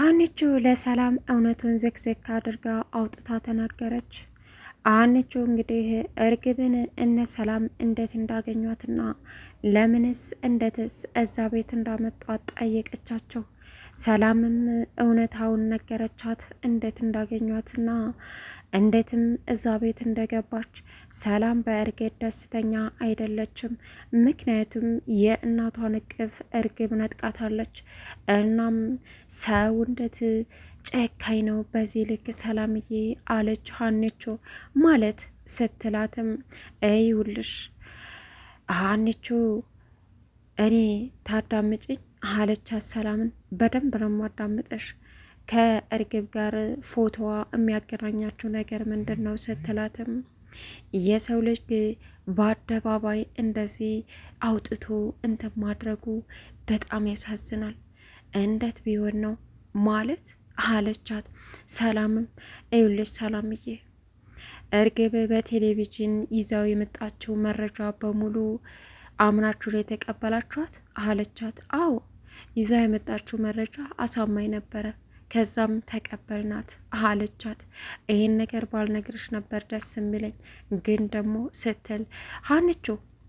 ሀኒቾ ለሰላም እውነቱን ዝግዝግ አድርጋ አውጥታ ተናገረች። ሀኒቾ እንግዲህ እርግብን እነ ሰላም እንዴት እንዳገኟትና ለምንስ እንዴትስ እዛ ቤት እንዳመጧት ጠየቀቻቸው። ሰላምም እውነታውን ነገረቻት፣ እንዴት እንዳገኟትና እንዴትም እዛ ቤት እንደገባች። ሰላም በእርግብ ደስተኛ አይደለችም። ምክንያቱም የእናቷን እቅፍ እርግብ ነጥቃታለች። እናም ሰው እንዴት ጨካኝ ነው በዚህ ልክ ሰላምዬ አለች ሀኒቾ ማለት ስትላትም ይውልሽ ሀኒቾ እኔ ታዳምጭኝ አለቻት። ሰላምን በደንብ ነው ማዳምጥሽ፣ ከእርግብ ጋር ፎቶዋ የሚያገናኛችሁ ነገር ምንድን ነው ስትላትም የሰው ልጅ በአደባባይ እንደዚህ አውጥቶ እንትን ማድረጉ በጣም ያሳዝናል። እንዴት ቢሆን ነው ማለት አለቻት። ሰላምም ይኸውልሽ ሰላምዬ እርግብ በቴሌቪዥን ይዛው የመጣችው መረጃ በሙሉ አምናችሁ ላይ የተቀበላችኋት አለቻት። አዎ ይዛ የመጣችው መረጃ አሳማኝ ነበረ፣ ከዛም ተቀበልናት አለቻት። ይህን ነገር ባልነግርሽ ነበር ደስ የሚለኝ ግን ደግሞ ስትል ሀንቾ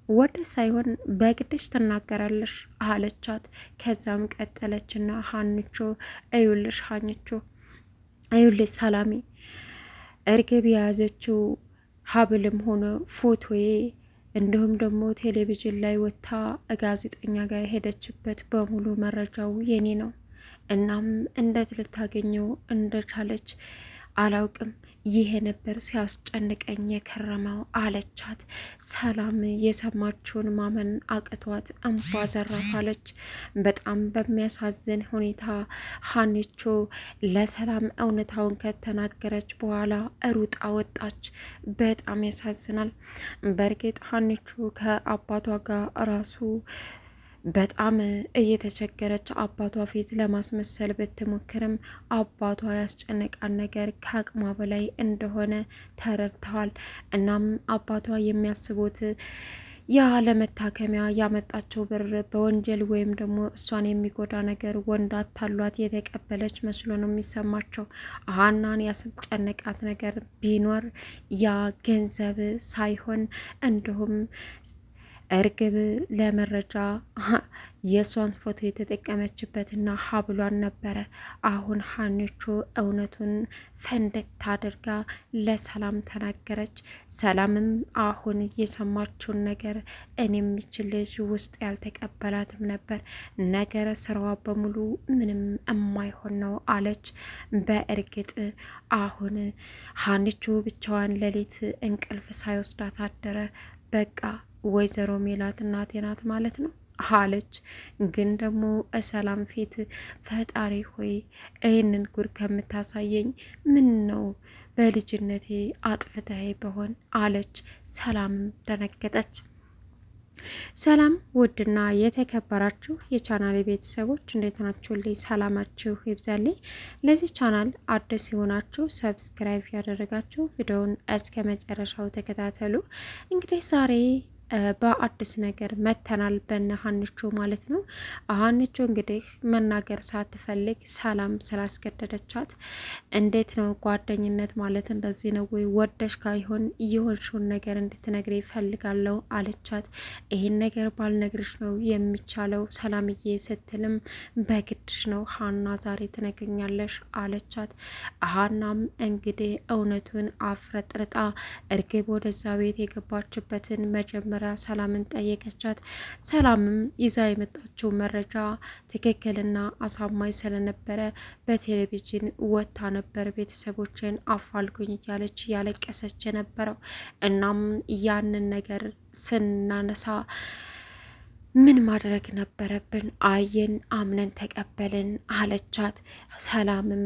ወደ ሳይሆን በግድሽ ትናገራለሽ አለቻት። ከዛም ቀጠለችና ሀንቾ እዩልሽ ሀንቾ እዩልሽ ሰላሜ እርግብ የያዘችው ሀብልም ሆነ ፎቶዬ እንዲሁም ደግሞ ቴሌቪዥን ላይ ወጥታ ጋዜጠኛ ጋር የሄደችበት በሙሉ መረጃው የኔ ነው። እናም እንዴት ልታገኘው እንደቻለች አላውቅም። ይሄ ነበር ሲያስጨንቀኝ የከረመው አለቻት። ሰላም የሰማችውን ማመን አቅቷት እንባ ዘራፋለች። በጣም በሚያሳዝን ሁኔታ ሀኒቾ ለሰላም እውነታውን ከተናገረች በኋላ ሩጣ ወጣች። በጣም ያሳዝናል። በእርግጥ ሀኒቾ ከአባቷ ጋር ራሱ በጣም እየተቸገረች አባቷ ፊት ለማስመሰል ብትሞክርም አባቷ ያስጨነቃን ነገር ከአቅሟ በላይ እንደሆነ ተረድተዋል። እናም አባቷ የሚያስቡት ያ ለመታከሚያ ያመጣቸው ብር በወንጀል ወይም ደግሞ እሷን የሚጎዳ ነገር ወንድ አታሏት የተቀበለች መስሎ ነው የሚሰማቸው። ሀናን ያስጨነቃት ነገር ቢኖር ያ ገንዘብ ሳይሆን እንዲሁም እርግብ ለመረጃ የሷን ፎቶ የተጠቀመችበትና ሀብሏን ነበረ። አሁን ሀኒቾ እውነቱን ፈንደት አድርጋ ለሰላም ተናገረች። ሰላምም አሁን የሰማችውን ነገር እኔ የሚችል ልጅ ውስጥ ያልተቀበላትም ነበር፣ ነገረ ስራዋ በሙሉ ምንም የማይሆን ነው አለች። በእርግጥ አሁን ሀኒቾ ብቻዋን ሌሊት እንቅልፍ ሳይወስዳት አደረ። በቃ ወይዘሮ ሜላት እናቴ ናት ማለት ነው አለች። ግን ደግሞ ሰላም ፊት ፈጣሪ ሆይ ይህንን ጉድ ከምታሳየኝ ምን ነው በልጅነቴ አጥፍተህ በሆን አለች። ሰላምም ደነገጠች። ሰላም ውድና የተከበራችሁ የቻናል ቤተሰቦች እንዴት ናችሁልኝ? ሰላማችሁ ይብዛልኝ። ለዚህ ቻናል አዲስ የሆናችሁ ሰብስክራይብ ያደረጋችሁ ቪዲዮውን እስከ መጨረሻው ተከታተሉ። እንግዲህ ዛሬ በአዲስ ነገር መተናል በነ ሀኒቾ ማለት ነው። ሀኒቾ እንግዲህ መናገር ሳትፈልግ ሰላም ስላስገደደቻት እንዴት ነው ጓደኝነት ማለት እንደዚህ ነው ወይ? ወደሽ ካይሆን እየሆንሽውን ነገር እንድትነግሪ ይፈልጋለሁ አለቻት። ይህን ነገር ባልነግርሽ ነው የሚቻለው ሰላምዬ ስትልም በግድሽ ነው ሀና ዛሬ ትነግኛለሽ አለቻት። ሀናም እንግዲህ እውነቱን አፍረጥርጣ እርግብ ወደዛ ቤት የገባችበትን መጀመሪያ ሰላምን ጠየቀቻት። ሰላምም ይዛ የመጣችው መረጃ ትክክልና አሳማኝ ስለነበረ በቴሌቪዥን ወጥታ ነበር ቤተሰቦችን አፋልጉኝ እያለች ያለቀሰች የነበረው። እናም ያንን ነገር ስናነሳ ምን ማድረግ ነበረብን? አየን፣ አምነን ተቀበልን አለቻት። ሰላምም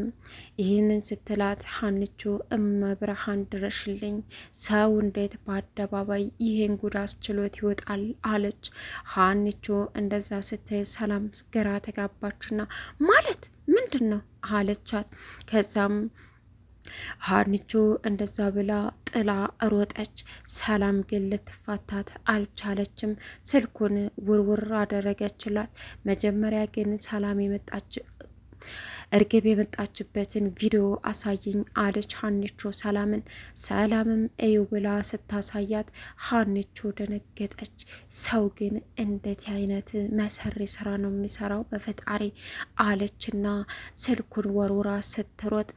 ይህንን ስትላት ሀኒቾ እመብርሃን ድረሽልኝ፣ ሰው እንዴት በአደባባይ ይህን ጉድ አስችሎት ይወጣል አለች። ሀኒቾ እንደዛ ስትል ሰላም ግራ ተጋባችና ማለት ምንድን ነው አለቻት። ከዛም ሀኒቾ እንደዛ ብላ ጥላ ሮጠች። ሰላም ግን ልትፋታት አልቻለችም። ስልኩን ውርውር አደረገችላት። መጀመሪያ ግን ሰላም የመጣች እርግብ የመጣችበትን ቪዲዮ አሳይኝ አለች ሀኒቾ ሰላምን። ሰላምም እዩ ብላ ስታሳያት ሀኒቾ ደነገጠች። ሰው ግን እንዴት አይነት መሰሪ ስራ ነው የሚሰራው በፈጣሪ አለችና ስልኩን ወርውራ ስትሮጥ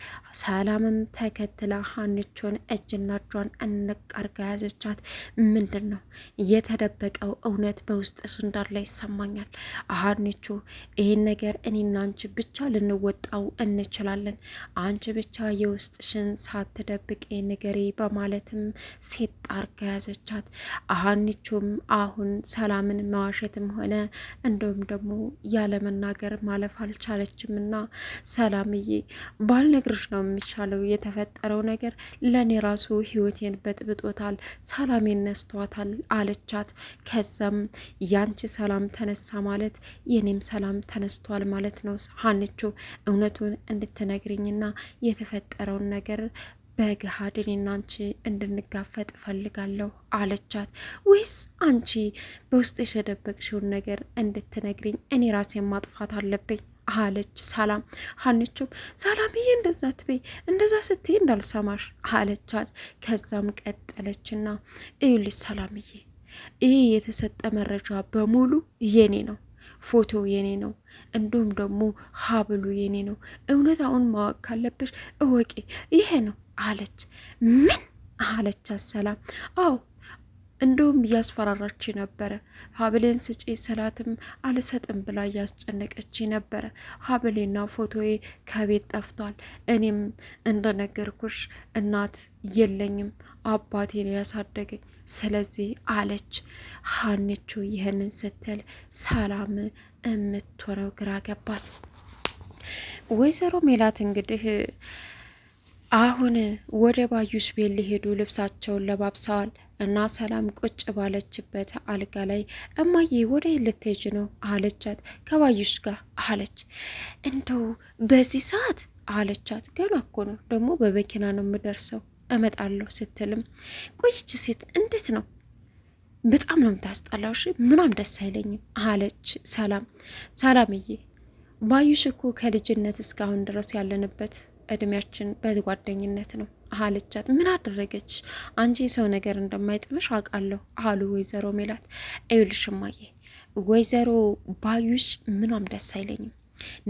ሰላምም ተከትላ ሀኒቾን እጅና እጇን እንቅ አርጋ ያዘቻት። ምንድን ነው የተደበቀው እውነት በውስጥሽ እንዳለ ይሰማኛል ሀኒቾ። ይህን ነገር እኔና አንቺ ብቻ ልንወጣው እንችላለን። አንቺ ብቻ የውስጥሽን ሳትደብቅ ንገሪ በማለትም ሴት አርጋ ያዘቻት። ሀኒቾም አሁን ሰላምን መዋሸትም ሆነ እንዲሁም ደግሞ ያለመናገር ማለፍ አልቻለችም እና ሰላምዬ ባልነግርሽ ነው የሚቻለው የተፈጠረው ነገር ለእኔ ራሱ ህይወቴን በጥብጦታል፣ ሰላሜን ነስቷታል አለቻት። ከዛም ያንቺ ሰላም ተነሳ ማለት የኔም ሰላም ተነስቷል ማለት ነው ሀኒቾ፣ እውነቱን እንድትነግርኝና የተፈጠረውን ነገር በገሃድ እኔና አንቺ እንድንጋፈጥ እፈልጋለሁ አለቻት። ወይስ አንቺ በውስጥ የደበቅሽውን ነገር እንድትነግሪኝ እኔ ራሴን ማጥፋት አለብኝ አለች ሰላም። ሀኒቾም ሰላምዬ እንደዛ ትበይ፣ እንደዛ ስትይ እንዳልሰማሽ አለቻት። ከዛም ቀጠለችና እዩልሽ ሰላምዬ፣ ይህ የተሰጠ መረጃ በሙሉ የኔ ነው፣ ፎቶ የኔ ነው፣ እንዲሁም ደግሞ ሀብሉ የኔ ነው። እውነታውን ማወቅ ካለብሽ እወቂ፣ ይሄ ነው አለች። ምን አለቻት ሰላም? አዎ እንዲሁም እያስፈራራች ነበረ። ሀብሌን ስጪ ስላትም አልሰጥም ብላ እያስጨነቀች ነበረ። ሀብሌና ፎቶዬ ከቤት ጠፍቷል። እኔም እንደነገርኩሽ እናት የለኝም፣ አባቴ ነው ያሳደገኝ። ስለዚህ አለች ሀኒቾ። ይህንን ስትል ሰላም የምትሆነው ግራ ገባት። ወይዘሮ ሜላት እንግዲህ አሁን ወደ ባዩሽ ቤት ሊሄዱ ልብሳቸውን ለባብሰዋል እና ሰላም ቁጭ ባለችበት አልጋ ላይ እማዬ ወደ ልትሄጂ ነው አለቻት። ከባዩሽ ጋር አለች። እንደው በዚህ ሰዓት አለቻት። ገና እኮ ነው ደግሞ በመኪና ነው የምደርሰው እመጣለሁ ስትልም ቆይች ሴት እንዴት ነው በጣም ነው የምታስጠላው፣ ምናም ደስ አይለኝም አለች ሰላም። ሰላምዬ ባዩሽ እኮ ከልጅነት እስካሁን ድረስ ያለንበት እድሜያችን በጓደኝነት ነው አለቻት። ምን አደረገች? አንቺ የሰው ነገር እንደማይጥምሽ አውቃለሁ አሉ ወይዘሮ ሜላት። ይኸውልሽ እማዬ ወይዘሮ ባዩሽ ምኗም ደስ አይለኝም፣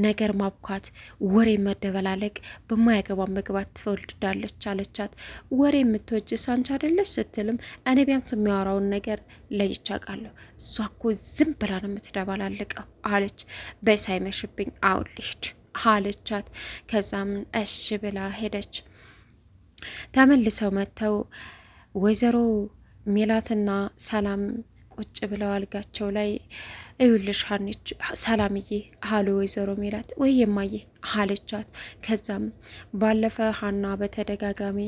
ነገር ማብኳት፣ ወሬ መደበላለቅ፣ በማያገባ መግባት ትወልዳለች አለቻት። ወሬ የምትወጅ አንቺ አይደለች ስትልም እኔ ቢያንስ የሚያወራውን ነገር ለይቼ አውቃለሁ፣ እሷ እኮ ዝም ብላ ነው የምትደበላልቀው አለች። በሳይመሽብኝ አሁን ልሂድ አለቻት። ከዛም እሺ ብላ ሄደች። ተመልሰው መጥተው ወይዘሮ ሜላትና ሰላም ቁጭ ብለው አልጋቸው ላይ እዩልሽ ሀኒች ሰላምዬ አሉ ወይዘሮ ሜላት። ወይ የማየ አለቻት። ከዛም ባለፈ ሀና በተደጋጋሚ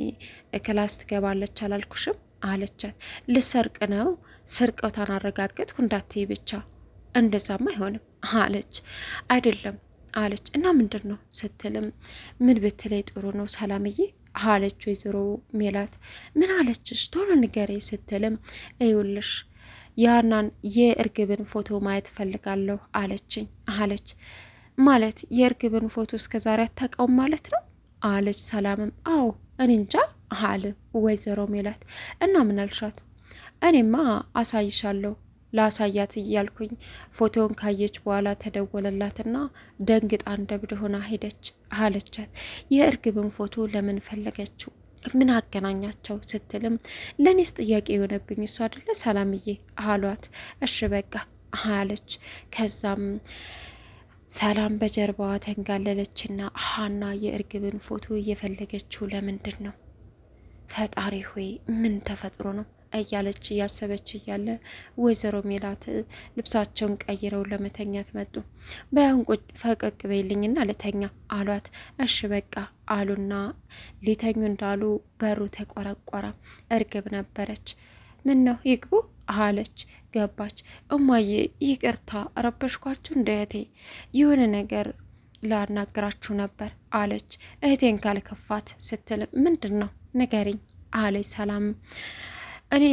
ክላስ ትገባለች አላልኩሽም አለቻት። ልሰርቅ ነው ስርቀቷን አረጋገጥኩ እንዳትይ ብቻ፣ እንደዛም አይሆንም አለች። አይደለም አለች። እና ምንድን ነው ስትልም ምን ብትለይ ጥሩ ነው ሰላምዬ አለች ወይዘሮ ሜላት። ምን አለችሽ ቶሎ ንገሬ ስትልም እዩልሽ ያናን የእርግብን ፎቶ ማየት ፈልጋለሁ አለችኝ አለች። ማለት የእርግብን ፎቶ እስከዛሬ አታውቀውም ማለት ነው አለች ሰላምም። አዎ እኔ እንጃ አለ ወይዘሮ ሜላት። እና ምን አልሻት? እኔማ አሳይሻለሁ ላሳያት እያልኩኝ ፎቶውን ካየች በኋላ ተደወለላትና ደንግጣ እንደብድ ሆና ሄደች አለቻት። የእርግብን ፎቶ ለምን ፈለገችው? ምን አገናኛቸው ስትልም ለኔስ ጥያቄ የሆነብኝ እሱ አይደለ ሰላምዬ አሏት። እሺ በቃ አለች። ከዛም ሰላም በጀርባዋ ተንጋለለችና ሀና የእርግብን ፎቶ እየፈለገችው ለምንድን ነው? ፈጣሪ ሆይ ምን ተፈጥሮ ነው እያለች እያሰበች እያለ ወይዘሮ ሜላት ልብሳቸውን ቀይረው ለመተኛት መጡ። በያን ፈቀቅ በይልኝና ልተኛ አሏት። እሺ በቃ አሉና ሊተኙ እንዳሉ በሩ ተቆረቆረ። እርግብ ነበረች። ምን ነው ይግቡ አለች። ገባች። እማዬ ይቅርታ ረበሽኳችሁ እንደ እህቴ የሆነ ነገር ላናግራችሁ ነበር አለች። እህቴን ካልከፋት ስትል ምንድን ነው ንገሪኝ አለች ሰላም። እኔ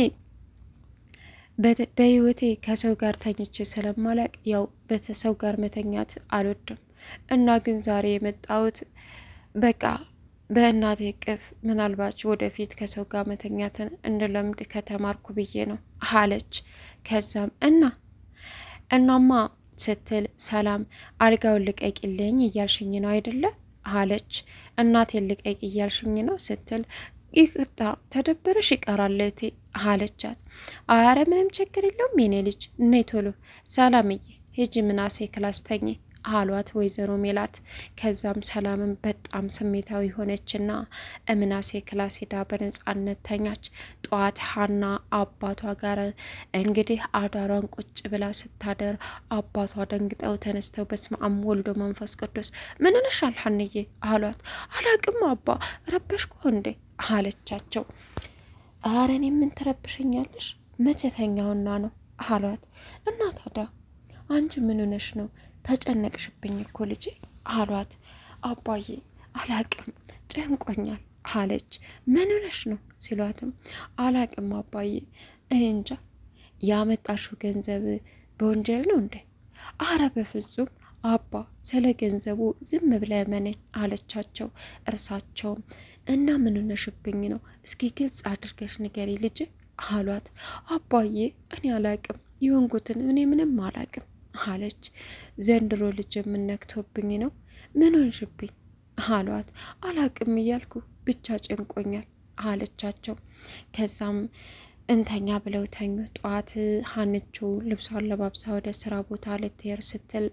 በህይወቴ ከሰው ጋር ተኝቼ ስለማላቅ ያው በሰው ጋር መተኛት አልወድም። እና ግን ዛሬ የመጣሁት በቃ በእናቴ እቅፍ ምናልባች ወደፊት ከሰው ጋር መተኛትን እንድለምድ ከተማርኩ ብዬ ነው አለች። ከዛም እናማ ስትል ሰላም አልጋውን ልቀቂልኝ እያልሽኝ ነው አይደለ አለች። እናቴን ልቀቂ እያልሽኝ ነው ስትል ይቅርታ ተደበረሽ ይቀራል እህቴ አለቻት። አረ ምንም ችግር የለውም የኔ ልጅ ነይ ቶሎ ሰላምዬ ሂጂ ምናሴ ክላስ ተኝ አሏት ወይዘሮ ሜላት። ከዛም ሰላምን በጣም ስሜታዊ ሆነችና ምናሴ ክላስ ሄዳ በነጻነት ተኛች። ጠዋት ሀና አባቷ ጋር እንግዲህ አዳሯን ቁጭ ብላ ስታደር አባቷ ደንግጠው ተነስተው በስመ አብ ወልድ መንፈስ ቅዱስ ምን ሆነሻል ሀንዬ አሏት። አላቅም አባ ረበሽኩ እንዴ አለቻቸው። አረ እኔ ምን ትረብሸኛለሽ መቼ ተኛውና ነው አሏት። እና ታዲያ አንቺ ምን ሆነሽ ነው ተጨነቅሽብኝ እኮ ልጄ አሏት። አባዬ አላቅም ጨንቆኛል አለች። ምን ሆነሽ ነው ሲሏትም አላቅም አባዬ እኔ እንጃ ያመጣሽው ገንዘብ በወንጀል ነው እንዴ? አረ በፍጹም አባ ስለ ገንዘቡ ዝም ብለ መነኝ አለቻቸው። እርሳቸውም እና ምን ሆነሽብኝ ነው እስኪ ግልጽ አድርገሽ ንገሪ ልጅ አሏት። አባዬ እኔ አላቅም የሆንኩትን እኔ ምንም አላቅም አለች። ዘንድሮ ልጅ የምነክቶብኝ ነው ምን ሆንሽብኝ አሏት። አላቅም እያልኩ ብቻ ጨንቆኛል አለቻቸው። ከዛም እንተኛ ብለው ተኙ። ጠዋት ሀንቾ ልብሷን ለባብሳ ወደ ስራ ቦታ ልትሄድ ስትል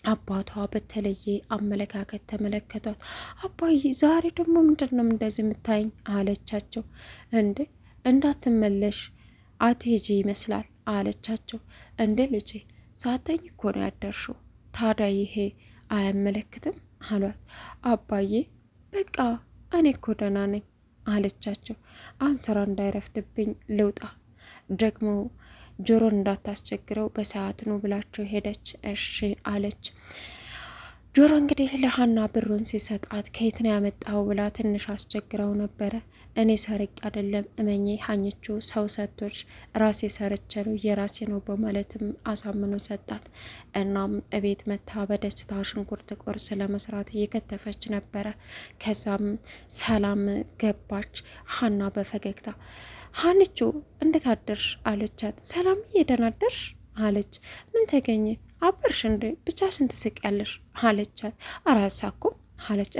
አባቷ በተለየ አመለካከት ተመለከቷት። አባዬ ዛሬ ደግሞ ምንድን ነው እንደዚህ የምታይኝ አለቻቸው። እንዴ እንዳትመለሽ አትሄጂ ይመስላል አለቻቸው። እንዴ ልጄ ሳተኝ እኮ ነው ያደርሽው ታዲያ ይሄ አያመለክትም አሏት። አባዬ በቃ እኔ እኮ ደህና ነኝ አለቻቸው። አሁን ስራ እንዳይረፍድብኝ ልውጣ ደግሞ ጆሮን እንዳታስቸግረው በሰዓት ነው ብላቸው ሄደች። እሺ አለች። ጆሮ እንግዲህ ለሀና ብሩን ሲሰጣት ከየት ነው ያመጣው ብላ ትንሽ አስቸግረው ነበረ። እኔ ሰርቅ አይደለም እመኜ ሀኝቹ ሰው ሰጥቶች ራሴ ሰርቼ ነው የራሴ ነው በማለትም አሳምኖ ሰጣት። እናም እቤት መታ በደስታ ሽንኩርት ቁርስ ለመስራት እየከተፈች ነበረ። ከዛም ሰላም ገባች። ሀና በፈገግታ ሀንቹ እንዴት አደርሽ አለቻት። ሰላም ደህና አደርሽ አለች። ምን ተገኘ አበርሽ እንዴ ብቻሽን ትስቂያለሽ አለቻት። አራሳኩም አለች።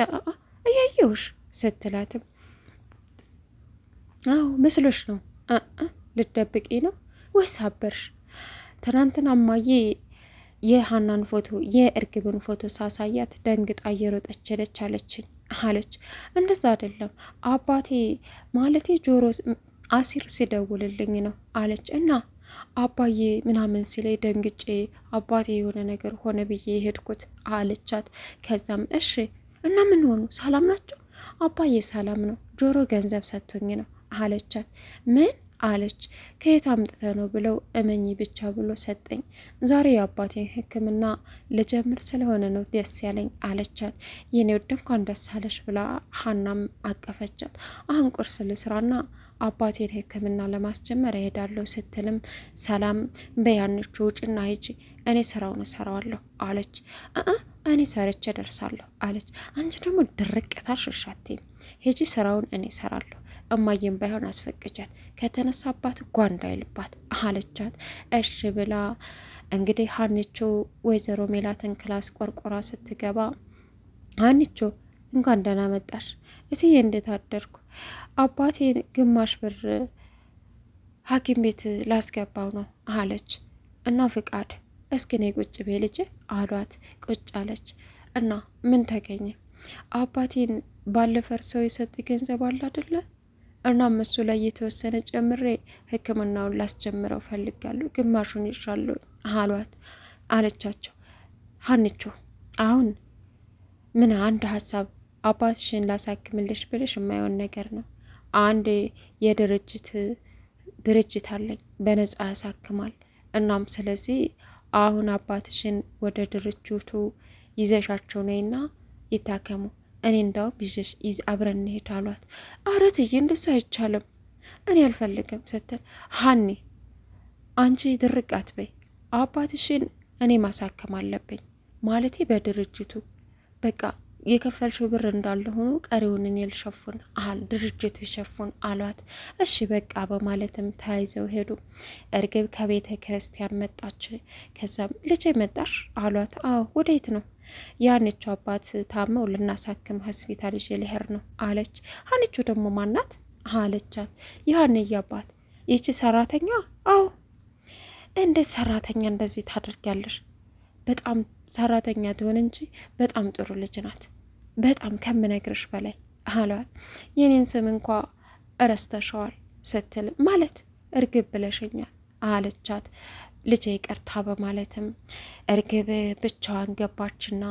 እያየውሽ ስትላትም አዎ መስሎሽ ነው ልትደብቂ ነው ወይስ አበርሽ? ትናንትና እማዬ የሀናን ፎቶ የእርግብን ፎቶ ሳሳያት ደንግጣ እየሮጠች ሄደች አለችኝ አለች። እንደዛ አይደለም አባቴ ማለቴ ጆሮ አሲር ሲደውልልኝ ነው አለች። እና አባዬ ምናምን ሲለኝ ደንግጬ አባቴ የሆነ ነገር ሆነ ብዬ ሄድኩት አለቻት። ከዛም እሺ እና ምን ሆኑ ሰላም ናቸው? አባዬ ሰላም ነው ጆሮ ገንዘብ ሰጥቶኝ ነው አለቻት። ምን አለች። ከየት አምጥተ ነው ብለው እመኚ ብቻ ብሎ ሰጠኝ። ዛሬ የአባቴን ሕክምና ልጀምር ስለሆነ ነው ደስ ያለኝ አለቻት። የኔ ወድ እንኳን ደስ አለሽ ብላ ሀናም አቀፈቻት። አሁን ቁርስ ልስራና አባቴን ሕክምና ለማስጀመር እሄዳለሁ ስትልም ሰላም በያንቹ ውጭና ሂጂ እኔ ስራውን እሰራዋለሁ አለች። እኔ ሰርቼ ደርሳለሁ አለች። አንቺ ደግሞ ድርቅታል ሽሻቴም ሂጂ ስራውን እኔ እሰራለሁ እማዬም ባይሆን አስፈቅጃት ከተነሳባት ጓንዳ ይልባት አለቻት። እሺ ብላ እንግዲህ ሀንቾ ወይዘሮ ሜላትን ክላስ ቆርቆራ ስትገባ ሀንቾ እንኳን ደህና መጣሽ እትዬ እንዴት አደርኩ አባቴ ግማሽ ብር ሐኪም ቤት ላስገባው ነው አለች። እና ፍቃድ እስኪ ነይ ቁጭ በይ ልጄ አሏት። ቁጭ አለች። እና ምን ተገኘ? አባቴን ባለፈር ሰው የሰጥ ገንዘብ አለ አይደለ? እናም እሱ ላይ የተወሰነ ጨምሬ ሕክምናውን ላስጀምረው ፈልጋለሁ ግማሹን ይሻሉ አሏት አለቻቸው። ሀንቾ አሁን ምን አንድ ሀሳብ አባትሽን ላሳክምልሽ ብልሽ የማይሆን ነገር ነው። አንድ ድርጅት አለኝ በነጻ ያሳክማል። እናም ስለዚህ አሁን አባትሽን ወደ ድርጅቱ ይዘሻቸው ነይና ይታከሙ እኔ እንዳውም ይዘሽ አብረን እንሄድ አሏት። አረ እትዬ እንደሱ አይቻልም እኔ አልፈልግም ስትል ሀኒ አንቺ ድርቅ አትበይ አባትሽን እኔ ማሳከም አለብኝ ማለቴ በድርጅቱ በቃ የከፈልሽው ብር እንዳለ ሆኖ ቀሪውን እኔ ልሸፉን አል ድርጅቱ ይሸፉን አሏት። እሺ በቃ በማለትም ተያይዘው ሄዱ። እርግብ ከቤተ ክርስቲያን መጣች። ከዛም ልጄ መጣሽ አሏት። አዎ ወዴት ነው? ያንቹ አባት ታመው ልናሳክም ሆስፒታል ይዤ ልሄድ ነው አለች። ሀንቹ ደግሞ ማናት አለቻት። የሀንዬ አባት። ይቺ ሰራተኛ? አዎ። እንዴት ሰራተኛ እንደዚህ ታደርጊያለሽ? በጣም ሰራተኛ ትሆን እንጂ በጣም ጥሩ ልጅ ናት፣ በጣም ከምነግርሽ በላይ አሏት። የኔን ስም እንኳ እረስተሸዋል ስትል ማለት እርግብ ብለሽኛል አለቻት። ልጄ ይቅርታ በማለትም እርግብ ብቻዋን ገባችና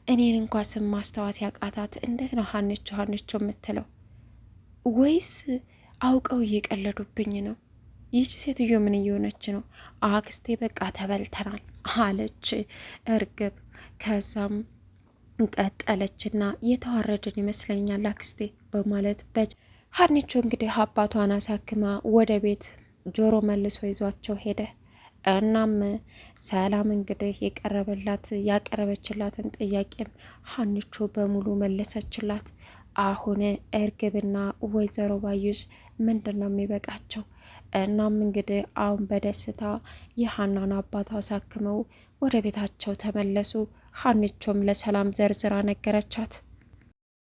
እኔን እንኳ ስም ማስታወት ያቃታት እንዴት ነው ሀንቾ ሀንቾ የምትለው? ወይስ አውቀው እየቀለዱብኝ ነው? ይህች ሴትዮ ምን እየሆነች ነው? አክስቴ በቃ ተበልተናል አለች እርግብ። ከዛም ቀጠለችና የተዋረድን ይመስለኛል አክስቴ በማለት ሀኒቾ እንግዲህ አባቷን አሳክማ ወደ ቤት ጆሮ መልሶ ይዟቸው ሄደ። እናም ሰላም እንግዲህ ያቀረበችላትን ጥያቄም ሀኒቾ በሙሉ መለሰችላት። አሁን እርግብና ወይዘሮ ባዩሽ ምንድን ነው የሚበቃቸው? እናም እንግዲህ አሁን በደስታ የሀናን አባት አሳክመው ወደ ቤታቸው ተመለሱ። ሀኒቾም ለሰላም ዘርዝራ ነገረቻት።